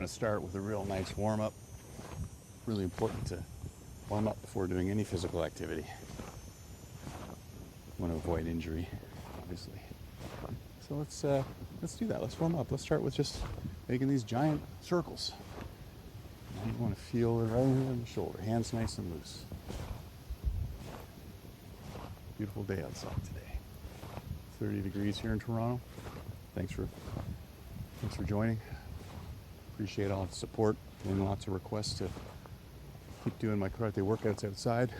going to start with a real nice warm-up. Really important to warm up before doing any physical activity. I want to avoid injury, obviously. So let's do that. Let's warm up. Let's start with just making these giant circles. And you want to feel it right in the shoulder. Hands nice and loose. Beautiful day outside today. 30 degrees here in Toronto. Thanks for joining. Appreciate all the support. Getting lots of requests to keep doing my karate workouts outside.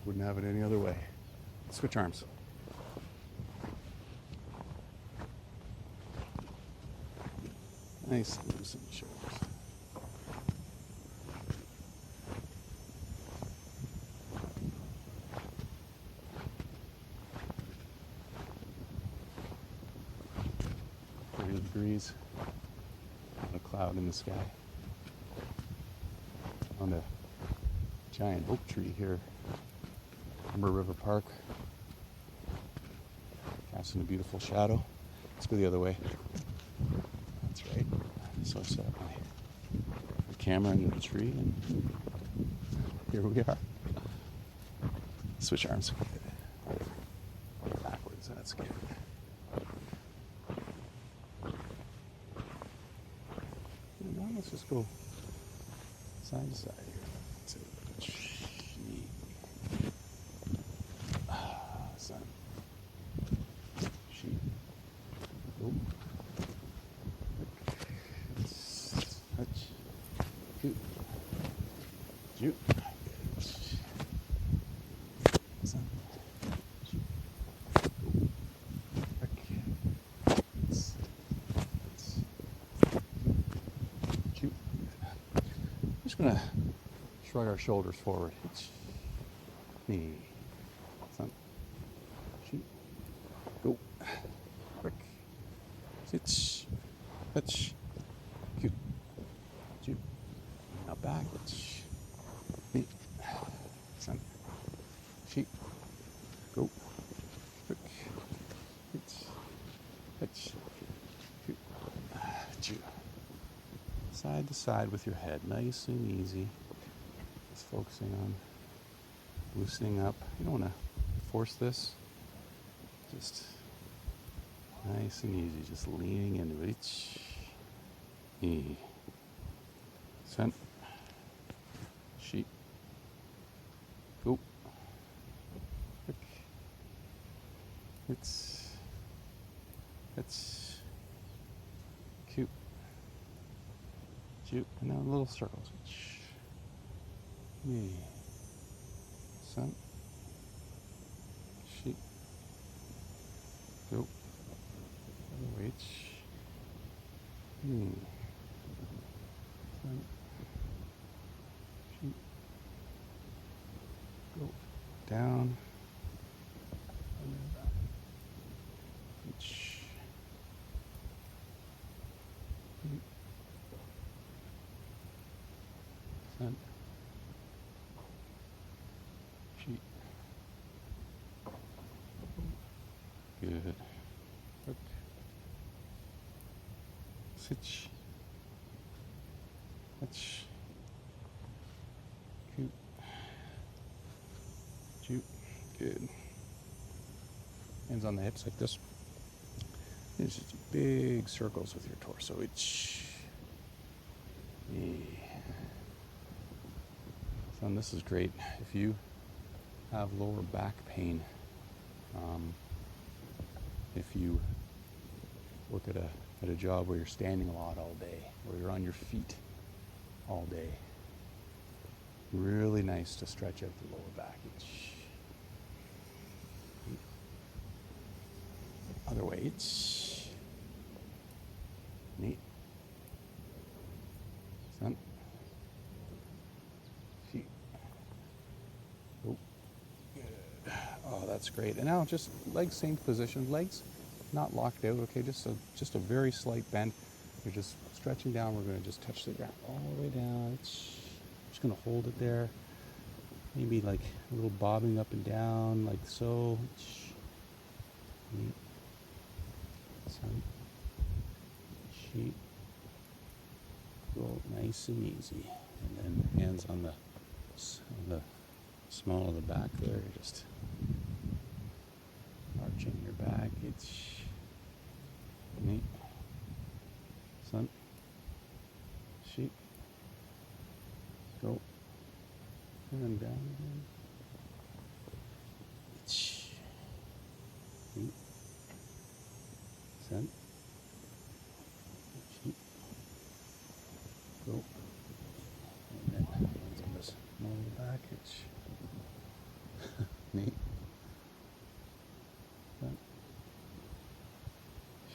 Wouldn't have it any other way. Switch arms. Nice and loose in the shoulders. Degrees, a cloud in the sky, on a giant oak tree here, Humber River Park, casting a beautiful shadow. Let's go the other way. That's right. So I set up my camera under the tree, and here we are. Switch arms. Backwards, that's good. Let's just go side to side here. That's it. Sun. Sheep. Oh. Touch. Shoot. Shoot. Sun. Shoot. Just going to shrug our shoulders forward. Knee. Sun. Shoot. Go. Quick. Sit. Touch. Cute. Shoot. Now back. Knee. Sun. Shoot. Go. Quick. Sit. Touch. Shoot. Shoot. Side to side with your head, nice and easy. Just focusing on loosening up. You don't want to force this. Just nice and easy, just leaning into it. Knee. Sun. Sheep. Go. Quick. It's cute. And now little circles. Knee. Sun. Sheep. Go. Other way. Knee. Sun. Sheep. Go. Down. Sun. Sheep. Good. Hook. Sitch. Touch. Coot. Shoot. Good. Hands on the hips like this. There's just big circles with your torso. And this is great if you have lower back pain. If you work at a job where you're standing a lot all day, or you're on your feet all day, really nice to stretch out the lower back. Other way. Neat. Sun. Feet. Oh, good. Oh, that's great. And now just legs, same position. Legs not locked out. Okay, just a very slight bend. You're just stretching down. We're going to just touch the ground all the way down. Just going to hold it there. Maybe like a little bobbing up and down, like so. Neat. Sun. Sheep. Go nice and easy. And then hands on the small of the back there. Just arching your back. It's neat. Sun. Sheep. Go. And then down again. Neat. Sun. Sheep. Go. And then hands on this small of the back. It's neat. Sun.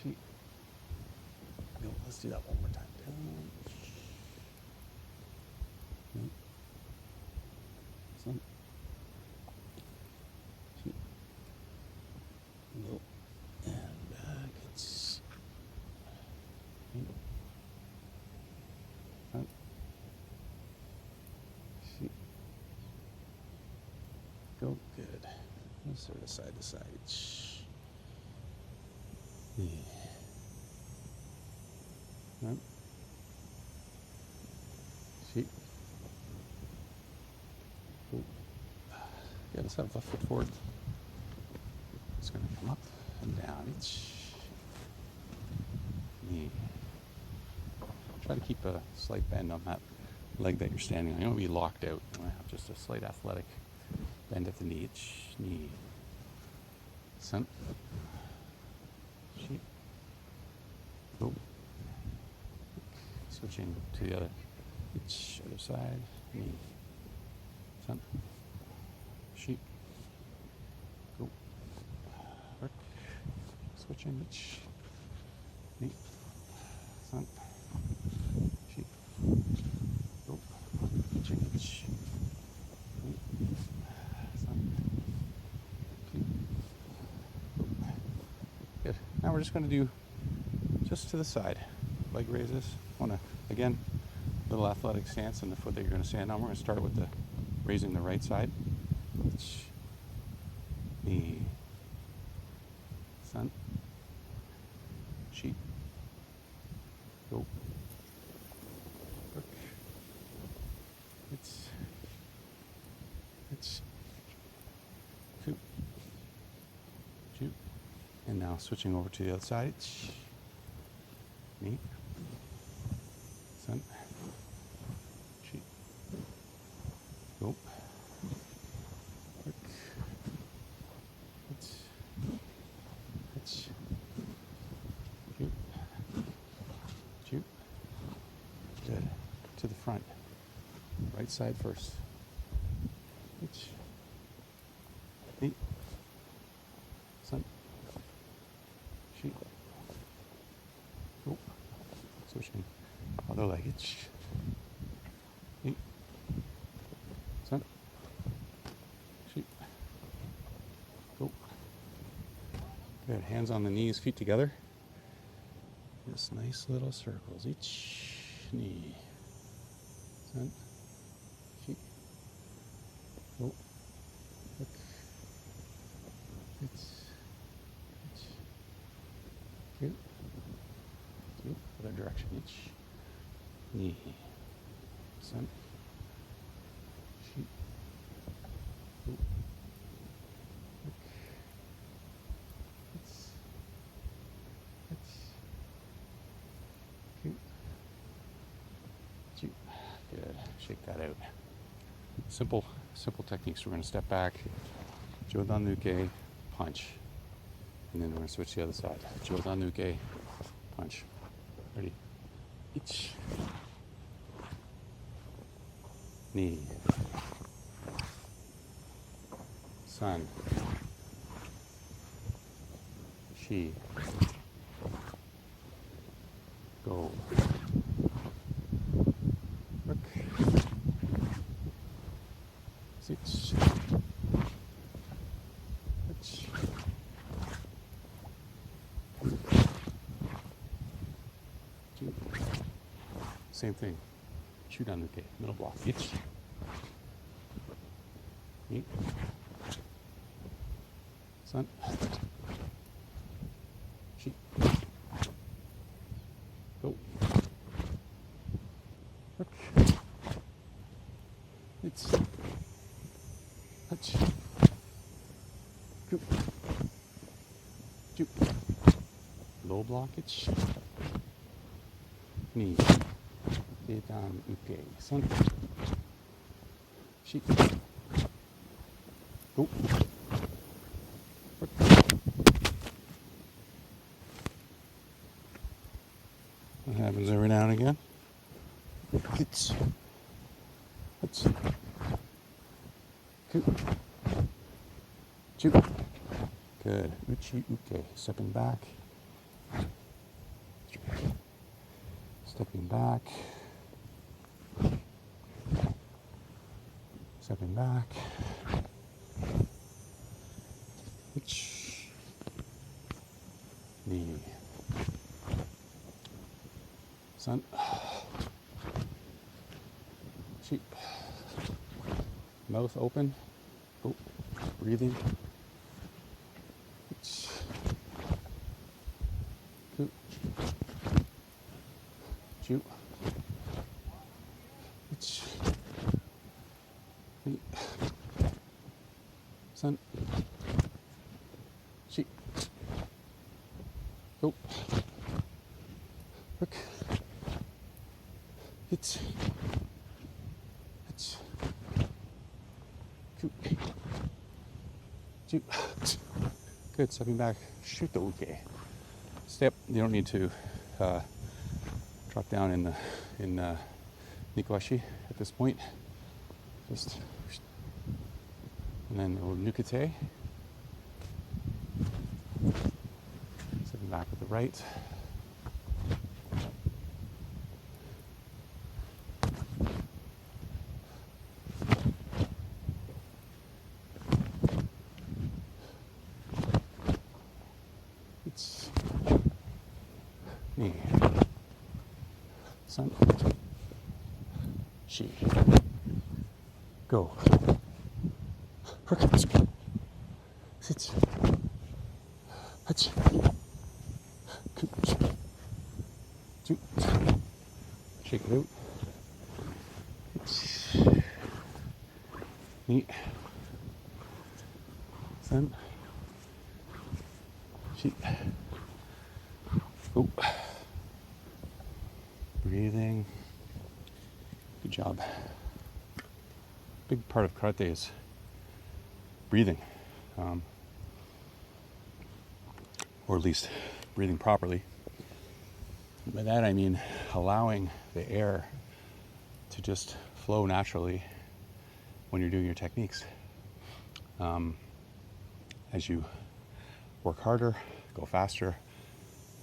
Sheep. Go. Let's do that one more time. Down. Neat. Sun. Sheep. Go. And back. It's neat. Sun. Sheep. Go. Good. Sort of side to side. Yeah. Sun. Sheep. Go. Yeah, let's have left foot forward. It's going to come up and down. Yeah. Try to keep a slight bend on that leg that you're standing on. You don't want to be locked out. You want to have just a slight athletic bend at the knee. Knee. Sun. Sheep. Go. Switching to the other side. Knee. Sun. Sheep. Go. Work. Switching. Knee. Sun. Sheep. Go. Switching. Knee. Sun. Sheep. Go. Good. Now we're just going to do just to the side. Leg raises. Want to, again, little athletic stance on the foot that you're going to stand on. We're going to start with raising the right side. Knee. Sun. Sheep. Go. Work. It's two. Shoot. And now switching over to the other side. Knee. Sun. Sheep. Go. Work. Shoot. Shoot. Good. To the front. Right side first. Knee. Sun. Sheep. Go. Switching. Other leg. Knee. Sun. Sheep. Go. Good. Hands on the knees, feet together. Just nice little circles. Each knee. Sun. Sheep. Go. Look. Two. Other direction. Each knee. Sun. Sheep. Go. Look. Good. Shake that out. Simple techniques. We're going to step back, Jodan-nuke, punch. And then we're going to switch to the other side. Jodan-nuke, punch. Ready? Each. Knee. Sun. She. Go. Work. Six. Two. Same thing. Shoot on the K. Middle block. Itch. Eight. Sun. Sheep. Go. Shoot. Low blockage. Knee. Stay down. Okay. Sun. Sheep. Go. That happens every now and again. It's. Shoot. Good. Uchi uke. Stepping back. Stepping back. Stepping back. Uchi. Knee. Sun. Sheep. Mouth open. Oh, breathing. Shoot. Sun. Sheep. Go. Look. It's. Shoot. Good. Stepping back. Shoot. Okay. Step. You don't need to drop down in Nikuashi at this point. Just and then we'll nukite. Stepping back with the right. It's knee. Sun. She. Go. Sit. Hutch. Shake it out. Neat. Sun. She. Oh. Breathing. Good job. Big part of karate is breathing, or at least breathing properly. By that I mean allowing the air to just flow naturally when you're doing your techniques. As you work harder, go faster,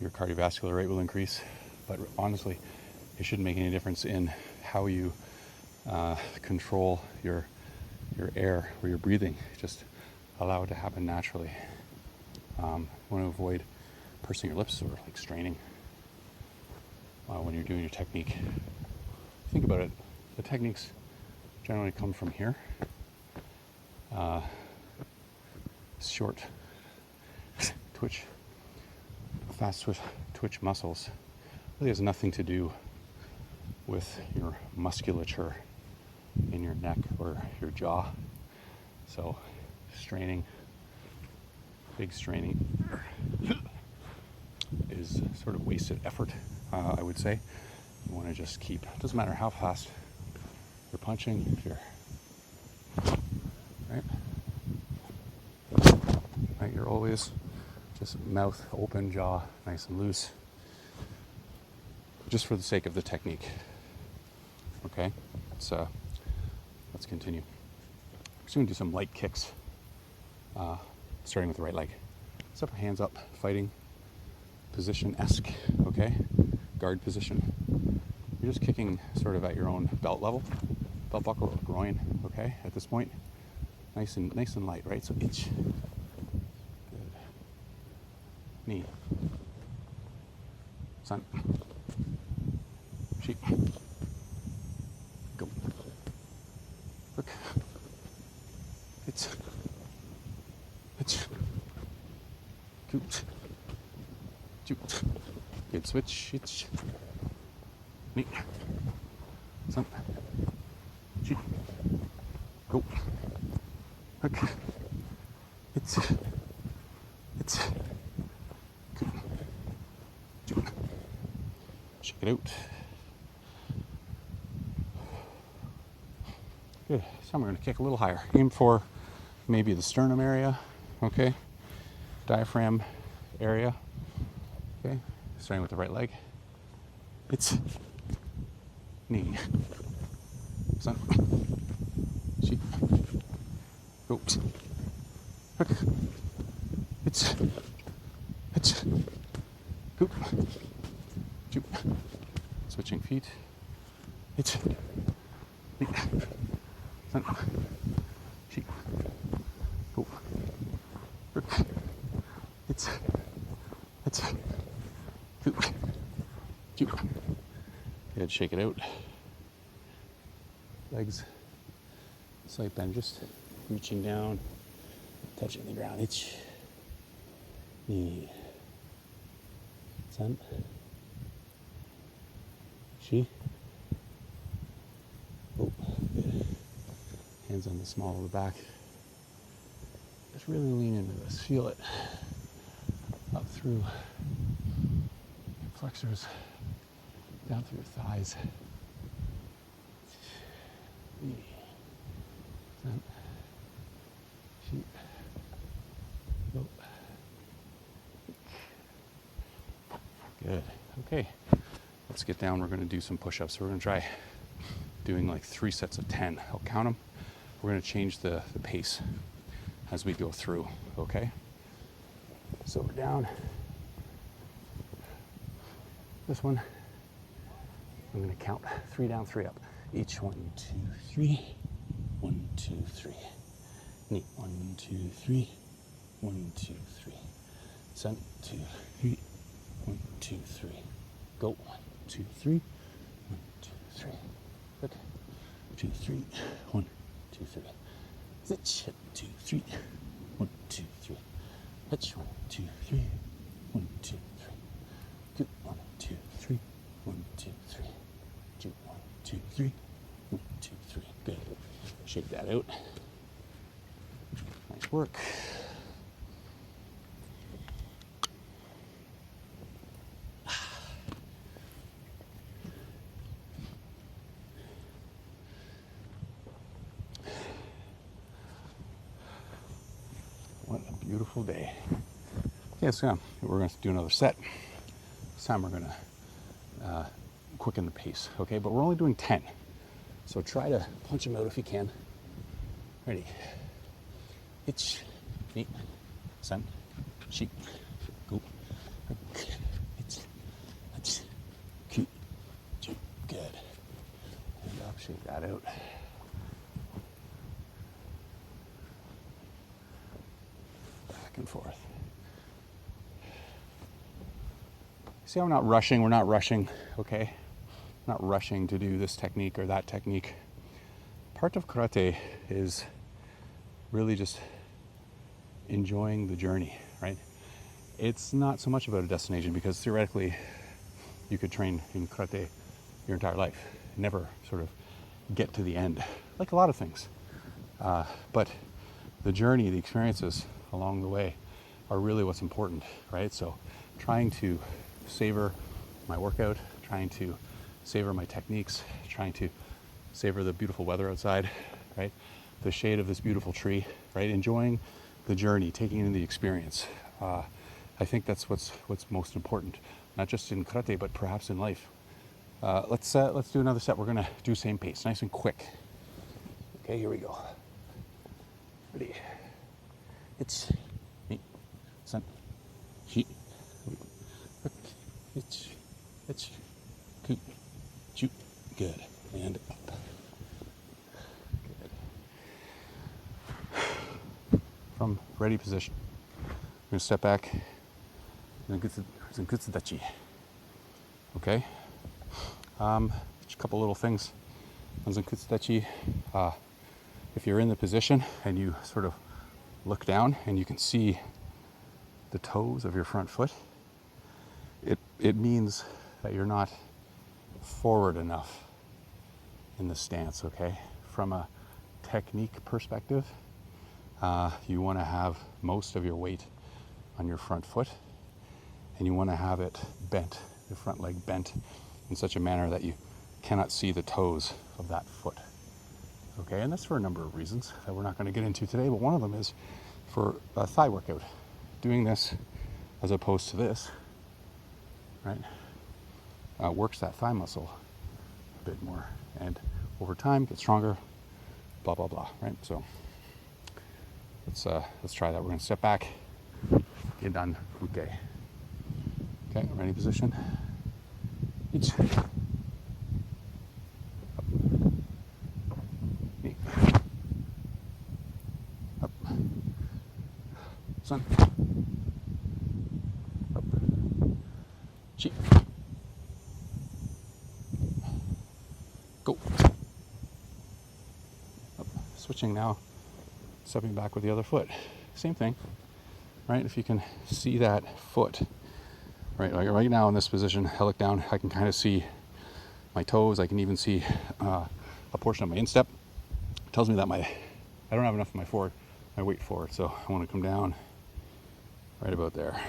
your cardiovascular rate will increase. But honestly, it shouldn't make any difference in how you control your air or your breathing. Just allow it to happen naturally. You want to avoid pursing your lips or like straining when you're doing your technique. Think about it. The techniques generally come from here. Short twitch, fast twitch muscles really has nothing to do with your musculature in your neck or your jaw. So straining, big straining is sort of wasted effort, I would say. You want to just keep, it doesn't matter how fast you're punching, if you're, right, you're always just mouth open, jaw nice and loose, just for the sake of the technique. Okay, let's continue. We're just going to do some light kicks, starting with the right leg. Step our hands up, fighting position-esque, okay? Guard position. You're just kicking sort of at your own belt level, belt buckle or groin, okay? At this point, nice and light, right? So itch. Good. Knee. Sun. Sheep. Go. Look. It's. Coot. Shoot. Good switch. It's. Knee. Sun. Sheep. Go. Look. It's. Shake it out. Good. So we're going to kick a little higher. Aim for maybe the sternum area, okay? Diaphragm area, okay? Starting with the right leg. It's knee. Sun. Sheep. Oops. Hook. It's. Goop. Shoot. Switching feet. It's. Sun. Sheep. Goop. Hook. It's. Goop. Shoot. Good. Shake it out. Legs. Slight bend, just reaching down, touching the ground. Itch. Knee. Sun. She. Oh, good. Hands on the small of the back. Just really lean into this. Feel it. Up through flexors, down through your thighs. Knee. Sun. She. Oh. Good. Okay. Let's get down. We're going to do some push-ups. We're going to try doing like 3 sets of 10. I'll count them. We're going to change the pace as we go through. Okay? So we're down. This one, I'm going to count 3 down, 3 up. Each 1, 2, 3. 1, 2, 3. Knee. 1, 2, 3. 1, 2, 3. Sun. 2, 3. 1, 2, 3. Go. 1, 2, 3. 1, 2, 3. Good. 2, 3. 1, 2, 3. Zitch. 2, 3. 1, 2, 3. Hitch. 1, 2, 3. 1, 2, 3. Good. 1, 2, 3. 1, 2, 3. Two. 1, 2, 3. 1, 2, 3. Good. Shake that out. Nice work. What a beautiful day. Okay, so we're going to do another set. This time we're going to quicken the pace, okay? But we're only doing 10. So try to punch them out if you can. Ready. Itch. Knee. Sun. Sheep. Go. It's. Cute. Good. And up. Shake that out. Back and forth. See how I'm not rushing? We're not rushing, okay? Not rushing to do this technique or that technique. Part of karate is really just enjoying the journey, right? It's not so much about a destination, because theoretically you could train in karate your entire life, never sort of get to the end, like a lot of things. But the journey, the experiences along the way are really what's important, right? So trying to savor my workout, trying to savor my techniques, trying to savor the beautiful weather outside, right? The shade of this beautiful tree, right? Enjoying the journey, taking in the experience. I think that's what's most important, not just in karate, but perhaps in life. Let's do another set. We're gonna do same pace, nice and quick. Okay, here we go. Ready? It's me. Sun. He. It's. Coot. Shoot. Good. And up. Good. From ready position, I'm going to step back. Zenkutsudachi. Okay? Just a couple little things on Zenkutsudachi. If you're in the position and you sort of look down and you can see the toes of your front foot, it means that you're not forward enough in the stance, okay? From a technique perspective, you want to have most of your weight on your front foot, and you want to have it bent, your front leg bent in such a manner that you cannot see the toes of that foot. Okay, and that's for a number of reasons that we're not going to get into today, but one of them is for a thigh workout. Doing this as opposed to this, right, works that thigh muscle a bit more, and over time get stronger, blah blah blah, right? So let's try that. We're going to step back, get done, okay. Okay, ready position. Each. Up. Sun. Up. Chi. Go. Up. Switching now, stepping back with the other foot. Same thing, right? If you can see that foot, right? Like right now in this position, I look down, I can kind of see my toes. I can even see a portion of my instep. It tells me that I don't have enough of my weight forward, so I want to come down right about there.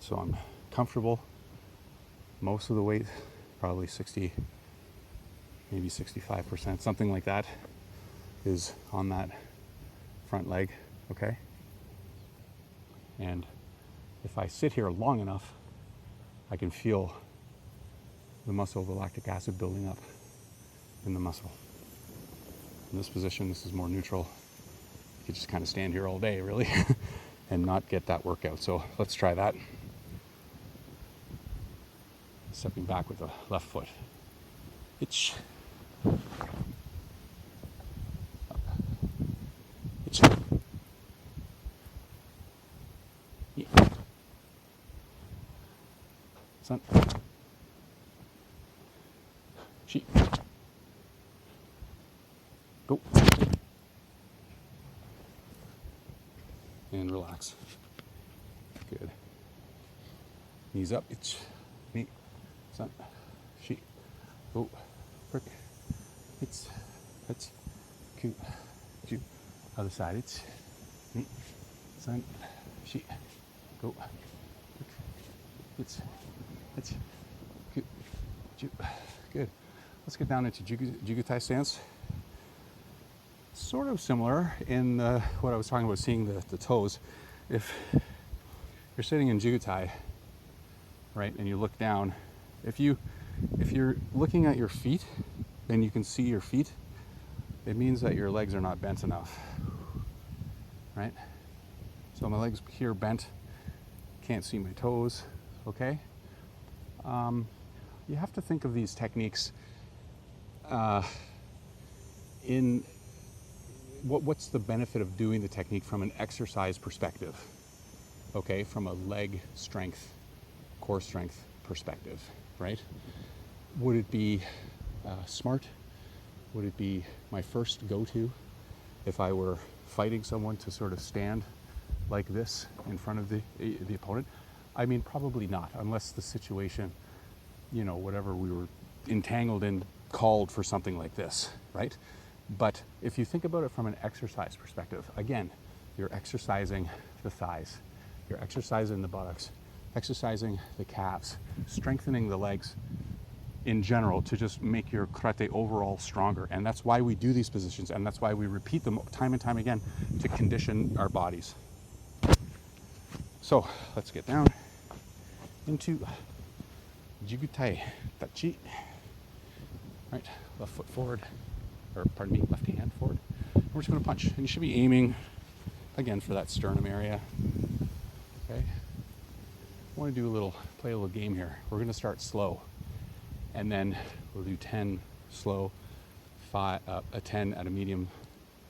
So I'm comfortable. Most of the weight, probably 60, maybe 65%, something like that, is on that front leg, okay? And if I sit here long enough, I can feel the muscle of the lactic acid building up in the muscle. In this position, this is more neutral. You could just kind of stand here all day, really, and not get that workout. So let's try that. Stepping back with the left foot. Itch. Up. Itch. Yeah. Sun. Chi. Go. And relax. Good. Knees up. Itch. Knee. Sun. Chi. Go. Prick. It's. It's. Cute. Cute. Other side. It's. Knee. Sun. Chi. Go. Prick. It's. It's. Cute. Cute. Good. Let's get down into Jugutai stance. Sort of similar in what I was talking about, seeing the toes. If you're sitting in Jugutai, right, and you look down, if you're looking at your feet, then you can see your feet. It means that your legs are not bent enough, right? So my legs here bent, can't see my toes, okay? You have to think of these techniques in what's the benefit of doing the technique from an exercise perspective, okay, from a leg strength, core strength perspective, right? Would it be smart? Would it be my first go-to if I were fighting someone to sort of stand like this in front of the opponent? I mean, probably not, unless the situation, you know, whatever we were entangled in called for something like this, right? But if you think about it from an exercise perspective, again, you're exercising the thighs, you're exercising the buttocks, exercising the calves, strengthening the legs in general to just make your karate overall stronger. And that's why we do these positions, and that's why we repeat them time and time again to condition our bodies. So let's get down into Jugutai Tachi. Right, left foot forward, or pardon me, left hand forward. We're just going to punch, and you should be aiming again for that sternum area. Okay, I want to play a little game here. We're going to start slow, and then we'll do 10 slow, a 10 at a medium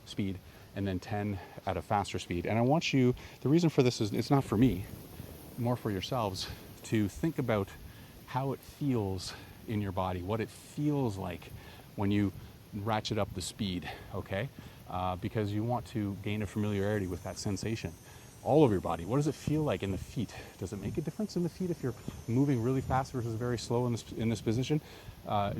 speed, and then 10 at a faster speed. And I want you, the reason for this is, it's not for me, more for yourselves, to think about how it feels in your body, what it feels like when you ratchet up the speed, okay? Because you want to gain a familiarity with that sensation. All of your body, what does it feel like in the feet? Does it make a difference in the feet if you're moving really fast versus very slow in this position,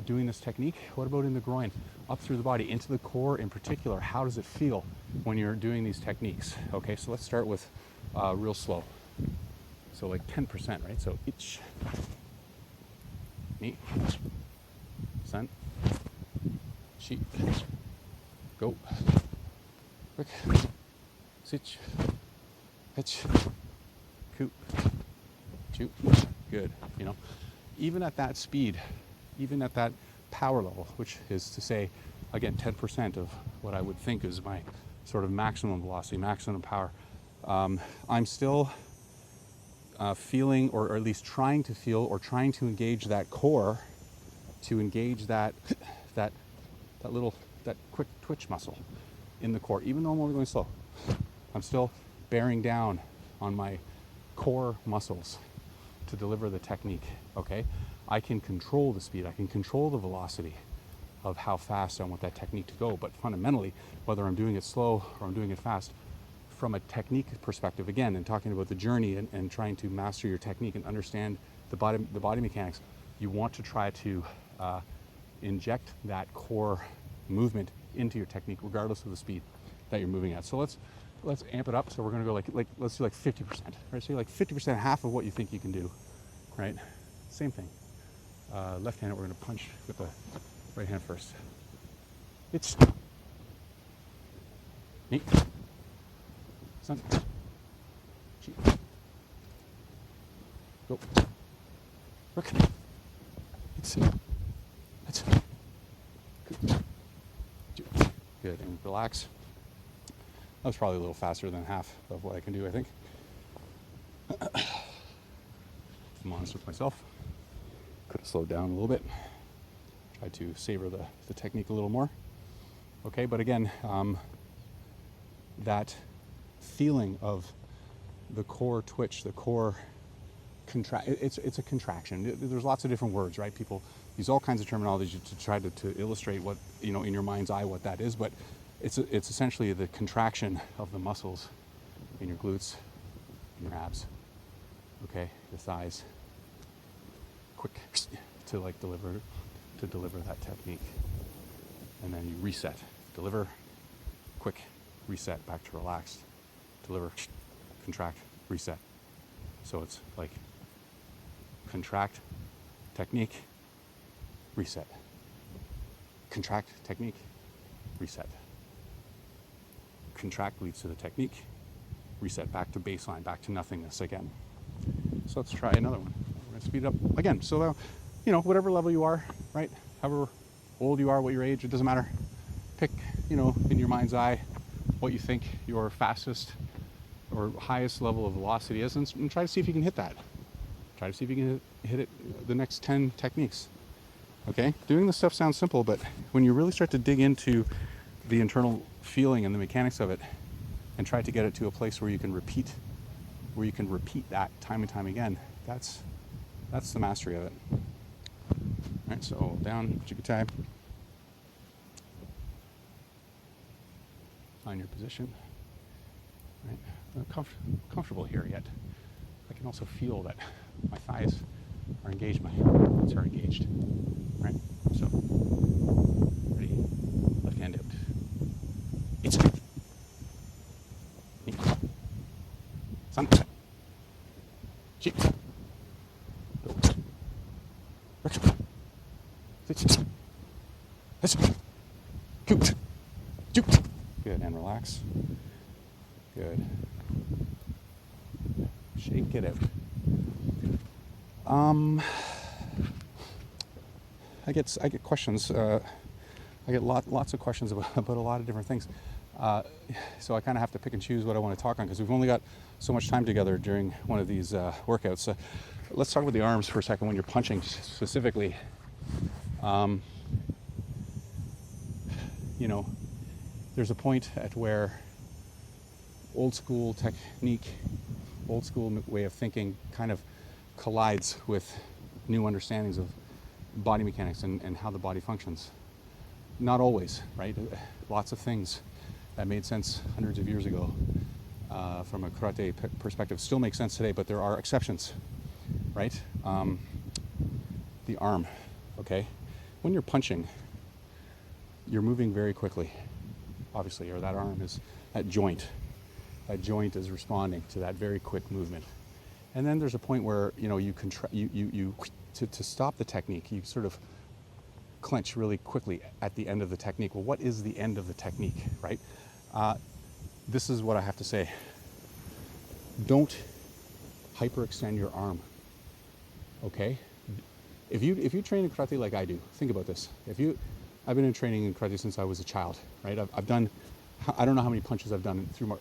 doing this technique? What about in the groin, up through the body, into the core in particular? How does it feel when you're doing these techniques? Okay, so let's start with real slow. So like 10%, right? So itch. Ni. San. Shi. Go. Quick. Sich. Hitch. Coop. Shoot. Good. You know, even at that speed, even at that power level, which is to say, again, 10% of what I would think is my sort of maximum velocity, maximum power, I'm still feeling, or at least trying to feel, or trying to engage that core, to engage that quick twitch muscle in the core. Even though I'm only going slow, I'm still bearing down on my core muscles to deliver the technique. Okay, I can control the speed, I can control the velocity of how fast I want that technique to go, but fundamentally, whether I'm doing it slow or I'm doing it fast, from a technique perspective, again, and talking about the journey and trying to master your technique and understand the body mechanics, you want to try to inject that core movement into your technique, regardless of the speed that you're moving at. So let's amp it up. So we're going to go like let's do like 50%, right? So you're like 50%, half of what you think you can do, right? Same thing. Left hand, we're going to punch with the right hand first. It's neat. Sun. Go. Work. It's good. And relax. That was probably a little faster than half of what I can do, I think. I'm honest with myself. Could have slowed down a little bit. Tried to savor the technique a little more. Okay, but again, that feeling of the core twitch, the core it's a contraction. There's lots of different words, right? People use all kinds of terminology to try to illustrate what, you know, in your mind's eye what that is, but it's essentially the contraction of the muscles in your glutes, in your abs, okay, your thighs. Quick to deliver that technique, and then you reset, deliver, quick, reset, back to relaxed, deliver, contract, reset. So it's like contract, technique, reset. Contract, technique, reset. Contract leads to the technique, reset, back to baseline, back to nothingness again. So let's try another one. We're going to speed it up again. So, you know, whatever level you are, right? However old you are, what your age, it doesn't matter. Pick, you know, in your mind's eye, what you think your fastest or highest level of velocity is, and try to see if you can hit that. Try to see if you can hit it the next 10 techniques. Okay? Doing this stuff sounds simple, but when you really start to dig into the internal feeling and the mechanics of it, and try to get it to a place where you can repeat that time and time again, that's the mastery of it. All right, so down, Jigatai. Find your position. Right. I'm not comfortable here yet. I can also feel that my thighs are engaged, my glutes are engaged. Right? So, ready? Left hand out. It's Sun. Cheek. Go. Good, and relax. Good. Shake it out. I get questions. I get lots of questions about a lot of different things. So I kind of have to pick and choose what I want to talk on, because we've only got so much time together during one of these workouts. Let's talk about the arms for a second when you're punching specifically. You know, there's a point at where old school technique, old school way of thinking kind of collides with new understandings of body mechanics and how the body functions. Not always, right? Lots of things that made sense hundreds of years ago from a karate perspective still make sense today, but there are exceptions, right? The arm, okay? When you're punching, you're moving very quickly, obviously, or that arm is, that joint is responding to that very quick movement. And then there's a point where, to stop the technique, you sort of clench really quickly at the end of the technique. Well, what is the end of the technique, right? This is what I have to say. Don't hyperextend your arm, okay? If you train in karate like I do, think about this. I've been in training in karate since I was a child, right? I've done, I don't know how many punches I've done through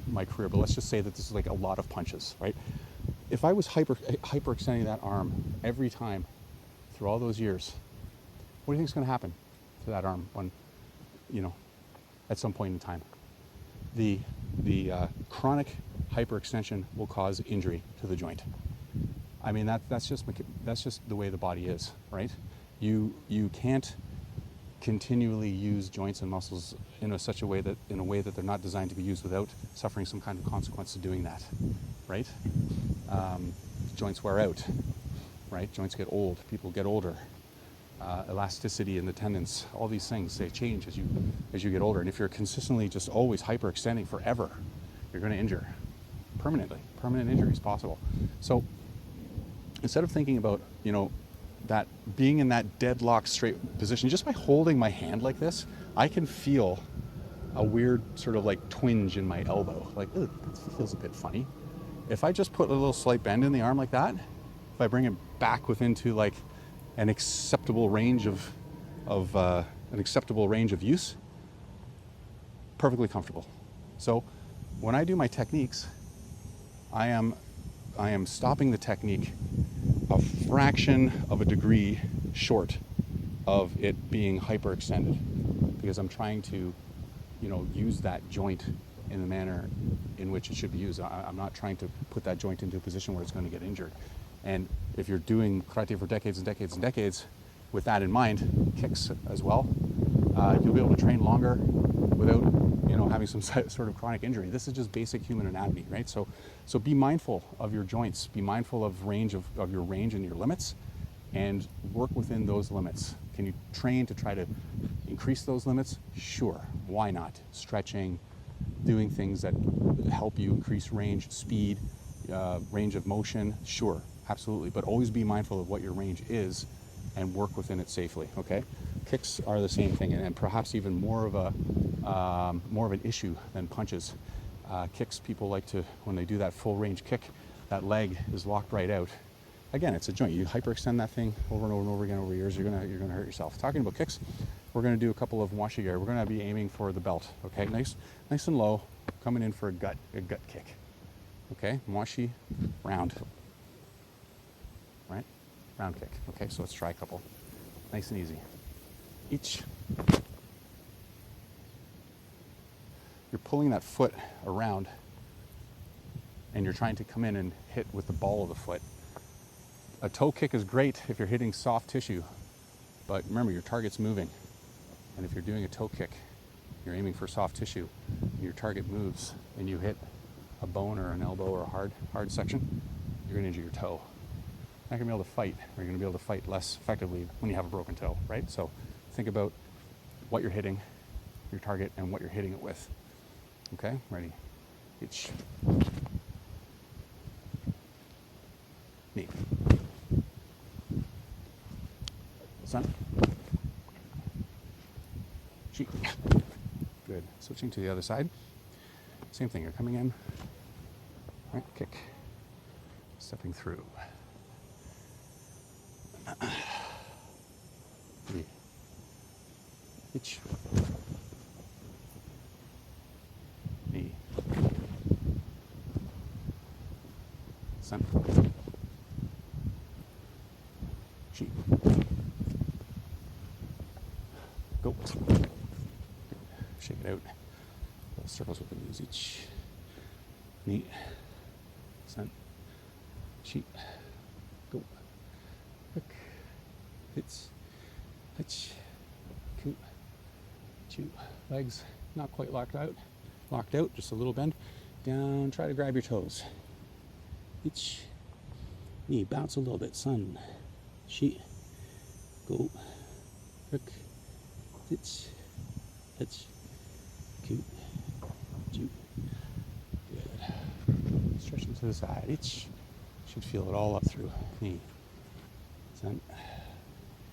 my career, but let's just say that this is like a lot of punches, right? If I was hyperextending that arm every time through all those years, what do you think is going to happen to that arm when, at some point in time? The chronic hyperextension will cause injury to the joint. I mean, that's just the way the body is, right? You can't continually use joints and muscles in such a way that they're not designed to be used without suffering some kind of consequence of doing that, right? Joints wear out, right? Joints get old. People get older. Elasticity in the tendons, all these things, they change as you get older. And if you're consistently just always hyperextending forever, you're going to injure permanently. Permanent injury is possible. So instead of thinking about, that being in that deadlock straight position, just by holding my hand like this, I can feel a weird sort of like twinge in my elbow. Like, that feels a bit funny. If I just put a little slight bend in the arm like that, if I bring it back within to like an acceptable range of use, perfectly comfortable. So when I do my techniques, I am stopping the technique a fraction of a degree short of it being hyperextended, because I'm trying to, use that joint in the manner in which it should be used. I'm not trying to put that joint into a position where it's going to get injured. And if you're doing karate for decades and decades and decades with that in mind, kicks as well, you'll be able to train longer without, having some sort of chronic injury. This is just basic human anatomy, right? So be mindful of your joints. Be mindful of your range and your limits, and work within those limits. Can you train to try to increase those limits? Sure. Why not? Stretching, doing things that help you increase range, speed, range of motion. Sure. Absolutely, but always be mindful of what your range is and work within it safely, okay? Kicks are the same thing, and perhaps even more of an issue than punches. Kicks, people like to, when they do that full range kick, that leg is locked right out. Again, it's a joint. You hyperextend that thing over and over and over again over years, you're gonna hurt yourself. Talking about kicks, we're gonna do a couple of washi-gari. We're gonna be aiming for the belt, okay? Nice and low, coming in for a gut kick. Okay, washi, round. Right? Round kick. Okay, so let's try a couple. Nice and easy. Each. You're pulling that foot around and you're trying to come in and hit with the ball of the foot. A toe kick is great if you're hitting soft tissue, but remember, your target's moving. And if you're doing a toe kick, you're aiming for soft tissue, your target moves, and you hit a bone or an elbow or a hard section, you're going to injure your toe. You're not going to be able to fight, or you're going to be able to fight less effectively when you have a broken toe, right? So think about what you're hitting, your target, and what you're hitting it with. Okay, ready? Each. Knee. Sun. Cheek. Good. Switching to the other side. Same thing. You're coming in. Right, kick. Stepping through. Knee. Each. Knee. Sun. Cheek. Go. Shake it out. Little circles with the knees each. Knee. Sun. Cheek. Go. Quick. Hits. Hitch. Coot. Chew. Legs not quite locked out. Locked out. Just a little bend. Down. Try to grab your toes. Hitch. Knee. Bounce a little bit. Sun. Cheek. Go. Quick. Hitch. Hitch. Coot. Chew. Good. Stretching to the side. Hitch. Should feel it all up through knee. Sun.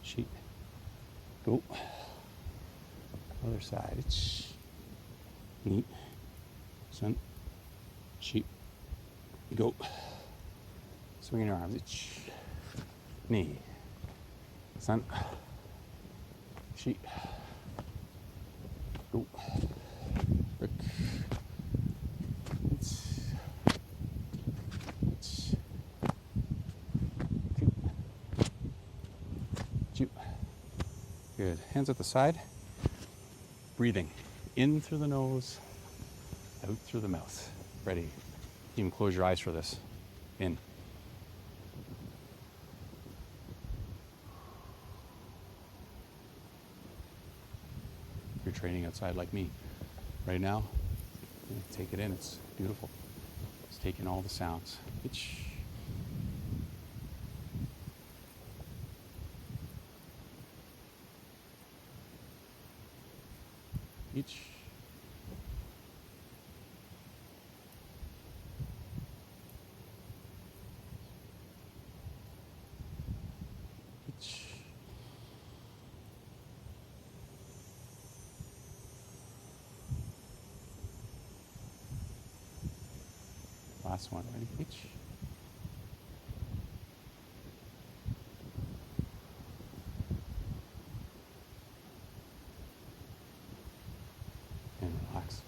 Sheet. Go. Other side. It's knee. Sun. Sheet. Go. Swinging your arms. It's knee. Sun. Sheet. Go. Rick. Good. Hands at the side. Breathing in through the nose, out through the mouth. Ready. Even close your eyes for this. In. You're training outside like me. Right now, take it in. It's beautiful. It's taking all the sounds. Itch. Itch. Itch. Last one. Ready? Itch. And relax.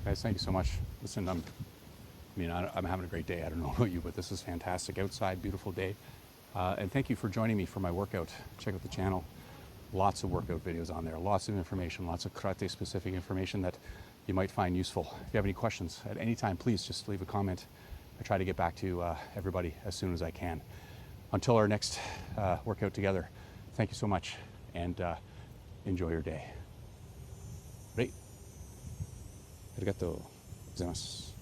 Guys, thank you so much. Listen, I'm having a great day. I don't know about you, but this is fantastic. Outside, beautiful day. And thank you for joining me for my workout. Check out the channel. Lots of workout videos on there. Lots of information, lots of karate-specific information that you might find useful. If you have any questions at any time, please just leave a comment. I try to get back to everybody as soon as I can. Until our next workout together, thank you so much, and enjoy your day. Arigatou gozaimasu.